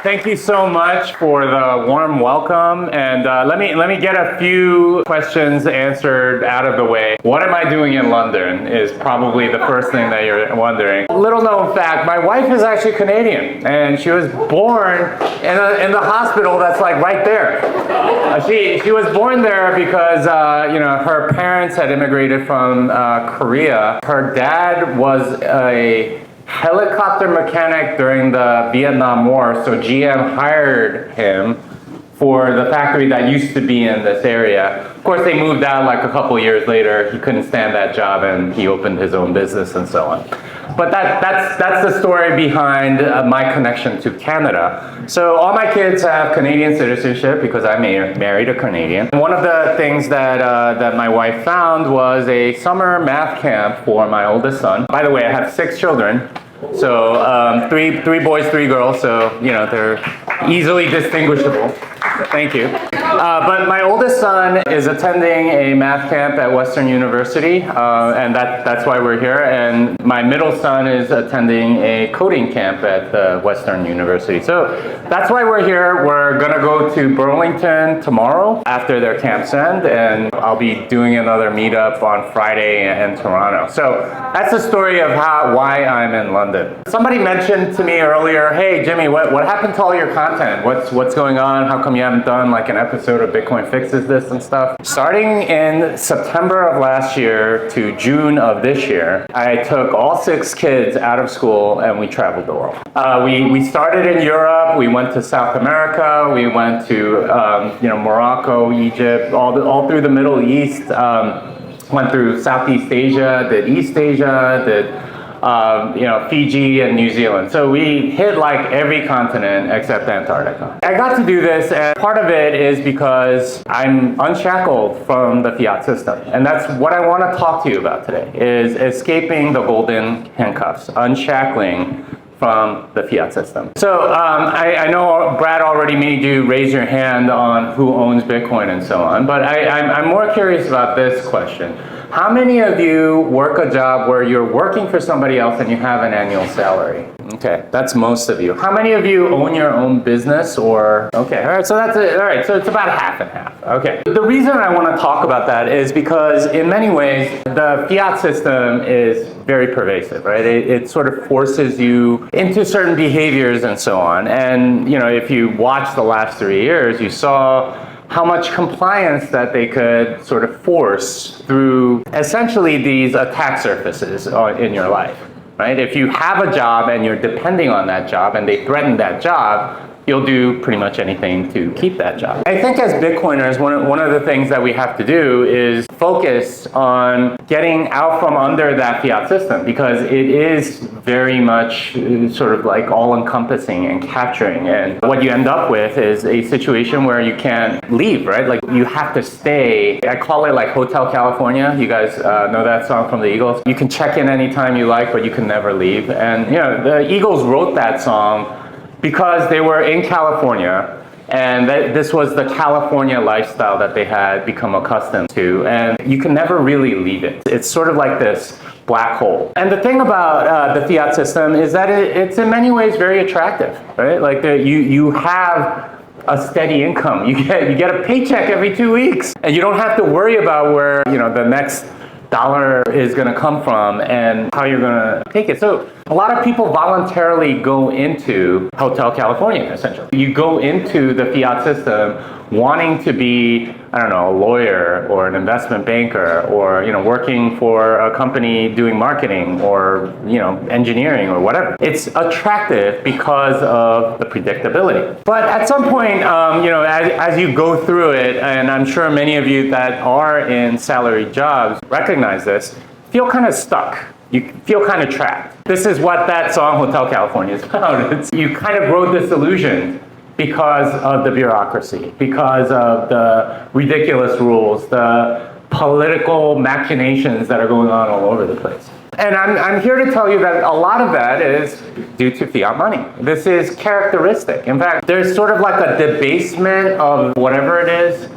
Thank you so much for the warm welcome, and let me get a few questions answered out of the way. What am I doing in London is probably the first thing that you're wondering. Little known fact, my wife is actually Canadian, and she was born in the hospital that's like right there. She was born there because her parents had immigrated from Korea. Her dad was a helicopter mechanic during the Vietnam War, so GM hired him for the factory that used to be in this area. Of course, they moved out like a couple years later. He couldn't stand that job and he opened his own business and so on. But that's the story behind my connection to Canada. So all my kids have Canadian citizenship because I married a Canadian. One of the things that my wife found was a summer math camp for my oldest son. By the way, I have 6 children. So three boys, 3 girls, so they're easily distinguishable. Thank you. But my oldest son is attending a math camp at Western University, and that's why we're here. And my middle son is attending a coding camp at Western University. So that's why we're here. We're gonna go to Burlington tomorrow after their camps end, and I'll be doing another meetup on Friday in Toronto. So that's the story of why I'm in London. Somebody mentioned to me earlier, hey Jimmy, what happened to all your content? What's going on? How come you haven't done like an episode of Bitcoin Fixes This and stuff? Starting in September of last year to June of this year, I took all 6 kids out of school and we traveled the world. We started in Europe, we went to South America, we went to Morocco, Egypt, all through the Middle East, went through Southeast Asia, did East Asia, did Fiji and New Zealand. So we hit like every continent except Antarctica. I got to do this, and part of it is because I'm unshackled from the fiat system. And that's what I want to talk to you about today, is escaping the golden handcuffs, unshackling from the fiat system. So I know Brad already made you raise your hand on who owns Bitcoin and so on, but I'm more curious about this question. How many of you work a job where you're working for somebody else and you have an annual salary? Okay, that's most of you. How many of you own your own business or, okay, all right, so that's it. All right, so it's about half and half. Okay. The reason I want to talk about that is because in many ways, the fiat system is very pervasive, right? It sort of forces you into certain behaviors and so on. And, if you watch the last 3 years, you saw how much compliance that they could sort of force through essentially these attack surfaces in your life, right? If you have a job and you're depending on that job and they threaten that job, you'll do pretty much anything to keep that job. I think as Bitcoiners, one of the things that we have to do is focus on getting out from under that fiat system, because it is very much sort of like all-encompassing and capturing. And what you end up with is a situation where you can't leave, right? Like you have to stay. I call it like Hotel California. You guys know that song from the Eagles? You can check in anytime you like, but you can never leave. And the Eagles wrote that song because they were in California, and this was the California lifestyle that they had become accustomed to, and you can never really leave it. It's sort of like this black hole. And the thing about the fiat system is that it's in many ways very attractive, right? Like you have a steady income. You get a paycheck every 2 weeks, and you don't have to worry about where the next dollar is going to come from and how you're going to take it. So a lot of people voluntarily go into Hotel California, essentially. You go into the fiat system wanting to be, I don't know, a lawyer or an investment banker, or working for a company doing marketing or engineering or whatever. It's attractive because of the predictability. But at some point, as you go through it, and I'm sure many of you that are in salaried jobs recognize this, feel kind of stuck. You feel kind of trapped. This is what that song Hotel California is about. You kind of grow disillusioned because of the bureaucracy, because of the ridiculous rules, the political machinations that are going on all over the place. And I'm here to tell you that a lot of that is due to fiat money. This is characteristic. In fact, there's sort of like a debasement of whatever it is,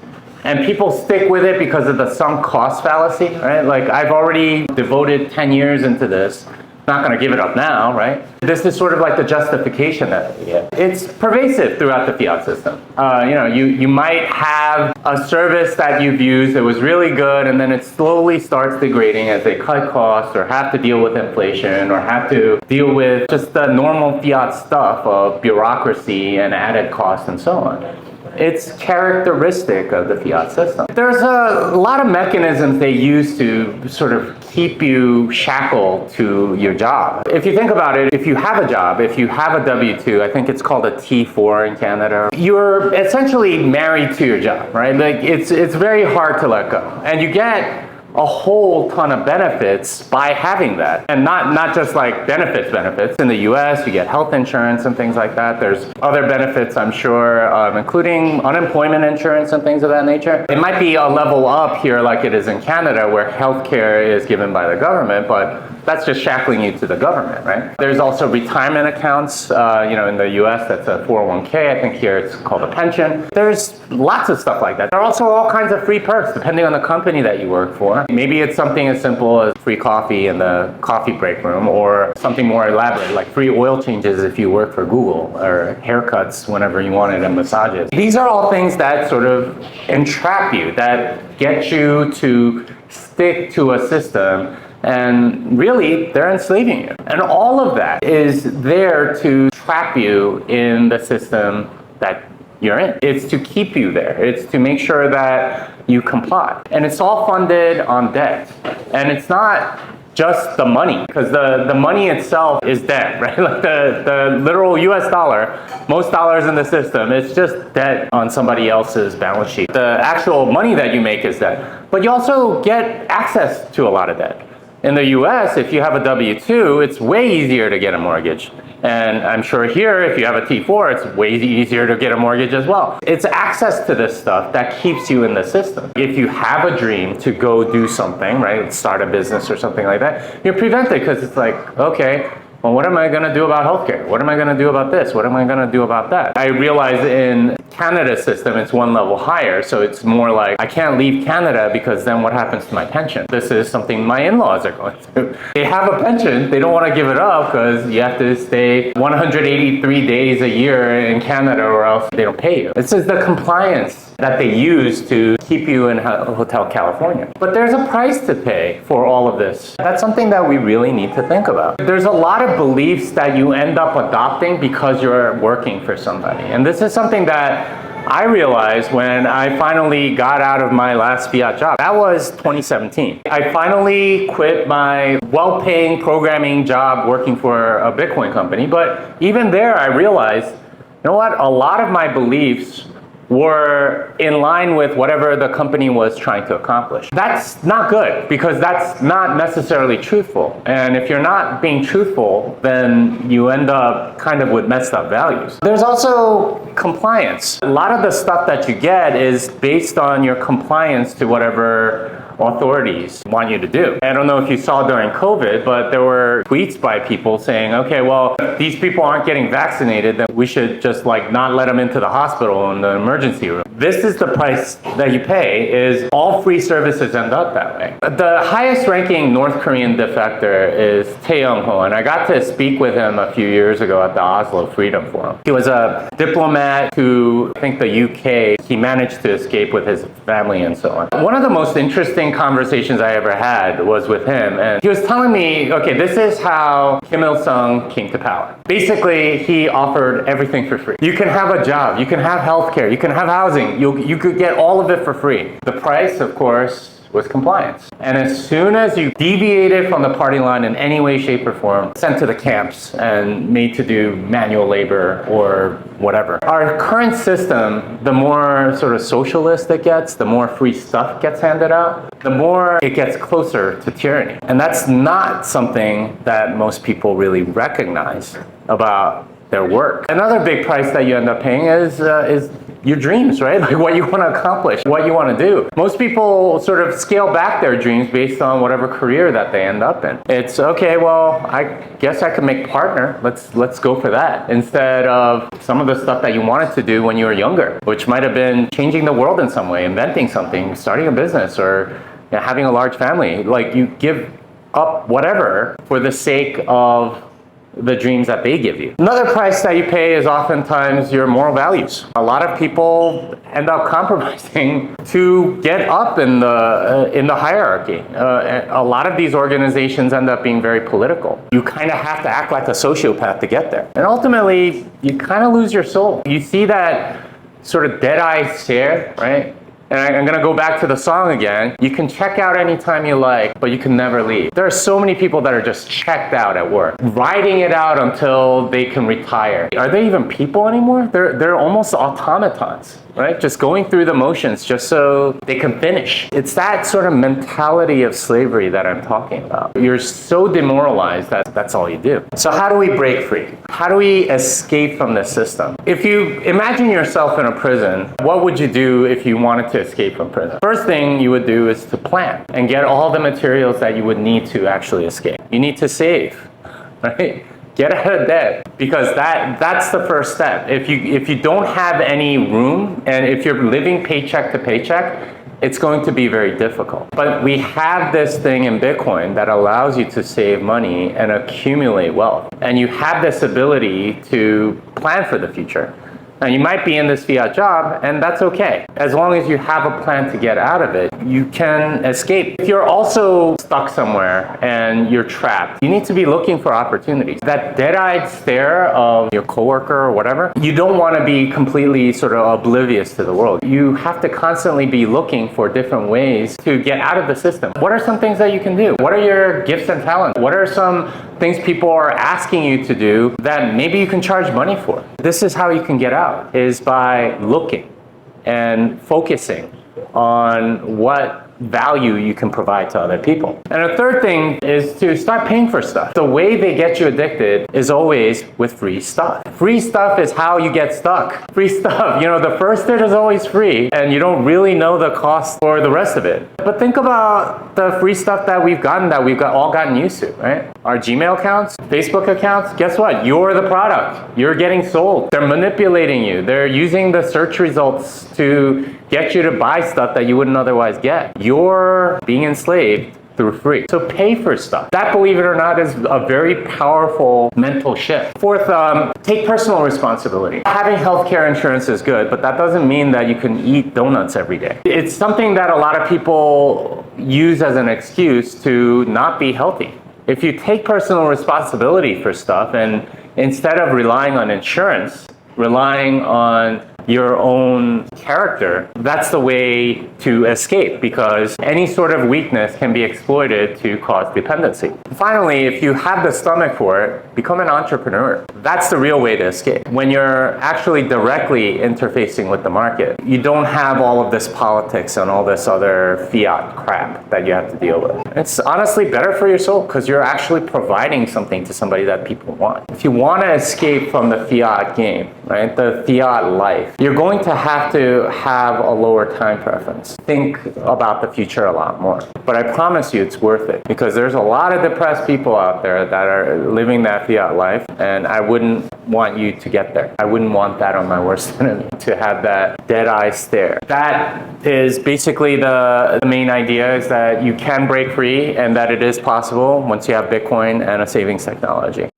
and people stick with it because of the sunk cost fallacy, right? Like I've already devoted 10 years into this, not going to give it up now, right? This is sort of like the justification that we get. It's pervasive throughout the fiat system. You might have a service that you've used that was really good, and then it slowly starts degrading as they cut costs or have to deal with inflation or have to deal with just the normal fiat stuff of bureaucracy and added costs and so on. It's characteristic of the fiat system. There's a lot of mechanisms they use to sort of keep you shackled to your job. If you think about it, if you have a job, if you have a W-2, I think it's called a T4 in Canada, you're essentially married to your job, right? Like it's very hard to let go. And you get a whole ton of benefits by having that. And not just like benefits. In the US, you get health insurance and things like that. There's other benefits, I'm sure, including unemployment insurance and things of that nature. It might be a level up here like it is in Canada where healthcare is given by the government, but that's just shackling you to the government, right? There's also retirement accounts, in the US, that's a 401k. I think here it's called a pension. There's lots of stuff like that. There are also all kinds of free perks depending on the company that you work for. Maybe it's something as simple as free coffee in the coffee break room, or something more elaborate like free oil changes if you work for Google, or haircuts whenever you wanted, and massages. These are all things that sort of entrap you, that get you to stick to a system, and really they're enslaving you. And all of that is there to trap you in the system that you're in. It's to keep you there. It's to make sure that you comply. And it's all funded on debt. And it's not just the money, because the money itself is debt, right? Like the literal US dollar, most dollars in the system, it's just debt on somebody else's balance sheet. The actual money that you make is debt. But you also get access to a lot of debt. In the US, if you have a W-2, it's way easier to get a mortgage. And I'm sure here, if you have a T4, it's way easier to get a mortgage as well. It's access to this stuff that keeps you in the system. If you have a dream to go do something, right, start a business or something like that, you're prevented because it's like, okay, well, what am I going to do about healthcare? What am I going to do about this? What am I going to do about that? I realize in Canada's system, it's one level higher. So it's more like, I can't leave Canada because then what happens to my pension? This is something my in-laws are going through. They have a pension. They don't want to give it up because you have to stay 183 days a year in Canada or else they don't pay you. This is the compliance that they use to keep you in Hotel California. But there's a price to pay for all of this. That's something that we really need to think about. There's a lot of beliefs that you end up adopting because you're working for somebody. And this is something that I realized when I finally got out of my last fiat job. That was 2017. I finally quit my well-paying programming job working for a Bitcoin company. But even there, I realized, you know what? A lot of my beliefs were in line with whatever the company was trying to accomplish. That's not good because that's not necessarily truthful. And if you're not being truthful, then you end up kind of with messed up values. There's also compliance. A lot of the stuff that you get is based on your compliance to whatever authorities want you to do. I don't know if you saw during COVID, but there were tweets by people saying, okay, well, if these people aren't getting vaccinated, then we should just like not let them into the hospital in the emergency room. This is the price that you pay, is all free services end up that way. The highest ranking North Korean defector is Tae Young-ho, and I got to speak with him a few years ago at the Oslo Freedom Forum. He was a diplomat to, I think, the UK. He managed to escape with his family and so on. One of the most interesting conversations I ever had was with him, and he was telling me, okay, this is how Kim Il-sung came to power. Basically, he offered everything for free. You can have a job, you can have healthcare, you can have housing, you could get all of it for free. The price, of course, was compliance. And as soon as you deviated from the party line in any way, shape, or form, sent to the camps and made to do manual labor or whatever. Our current system, the more sort of socialist it gets, the more free stuff gets handed out, the more it gets closer to tyranny. And that's not something that most people really recognize about their work. Another big price that you end up paying is your dreams, right? Like what you want to accomplish, what you want to do. Most people sort of scale back their dreams based on whatever career that they end up in. It's okay, well, I guess I could make partner. Let's go for that instead of some of the stuff that you wanted to do when you were younger, which might have been changing the world in some way, inventing something, starting a business, or having a large family. Like you give up whatever for the sake of the dreams that they give you. Another price that you pay is oftentimes your moral values. A lot of people end up compromising to get up in the hierarchy. A lot of these organizations end up being very political. You kind of have to act like a sociopath to get there. And ultimately, you kind of lose your soul. You see that sort of dead-eye stare, right? And I'm going to go back to the song again. You can check out anytime you like, but you can never leave. There are so many people that are just checked out at work, riding it out until they can retire. Are they even people anymore? They're almost automatons, right? Just going through the motions just so they can finish. It's that sort of mentality of slavery that I'm talking about. You're so demoralized that that's all you do. So how do we break free? How do we escape from this system? If you imagine yourself in a prison, what would you do if you wanted to escape from prison? First thing you would do is to plan and get all the materials that you would need to actually escape. You need to save, right? Get out of debt, because that's the first step. If you don't have any room, and if you're living paycheck to paycheck, it's going to be very difficult. But we have this thing in Bitcoin that allows you to save money and accumulate wealth. And you have this ability to plan for the future. Now, you might be in this fiat job, and that's okay. As long as you have a plan to get out of it, you can escape. If you're also stuck somewhere and you're trapped, you need to be looking for opportunities. That dead-eyed stare of your coworker or whatever, you don't want to be completely sort of oblivious to the world. You have to constantly be looking for different ways to get out of the system. What are some things that you can do? What are your gifts and talents? What are some things people are asking you to do that maybe you can charge money for? This is how you can get out, is by looking and focusing on what value you can provide to other people. And a third thing is to start paying for stuff. The way they get you addicted is always with free stuff. Free stuff is how you get stuck. Free stuff, the first bit is always free, and you don't really know the cost for the rest of it. But think about the free stuff that we've all gotten used to, right? Our Gmail accounts, Facebook accounts, guess what? You're the product. You're getting sold. They're manipulating you. They're using the search results to get you to buy stuff that you wouldn't otherwise get. You're being enslaved through free. So pay for stuff. That, believe it or not, is a very powerful mental shift. Fourth, take personal responsibility. Having healthcare insurance is good, but that doesn't mean that you can eat donuts every day. It's something that a lot of people use as an excuse to not be healthy. If you take personal responsibility for stuff, and instead of relying on insurance, relying on your own character, that's the way to escape, because any sort of weakness can be exploited to cause dependency. Finally, if you have the stomach for it, become an entrepreneur. That's the real way to escape. When you're actually directly interfacing with the market, you don't have all of this politics and all this other fiat crap that you have to deal with. It's honestly better for your soul, because you're actually providing something to somebody that people want. If you want to escape from the fiat game, right, the fiat life, you're going to have a lower time preference. Think about the future a lot more. But I promise you it's worth it, because there's a lot of depressed people out there that are living that fiat life, and I wouldn't want you to get there. I wouldn't want that on my worst enemy, to have that dead-eye stare. That is basically the main idea, is that you can break free and that it is possible once you have Bitcoin and a savings technology.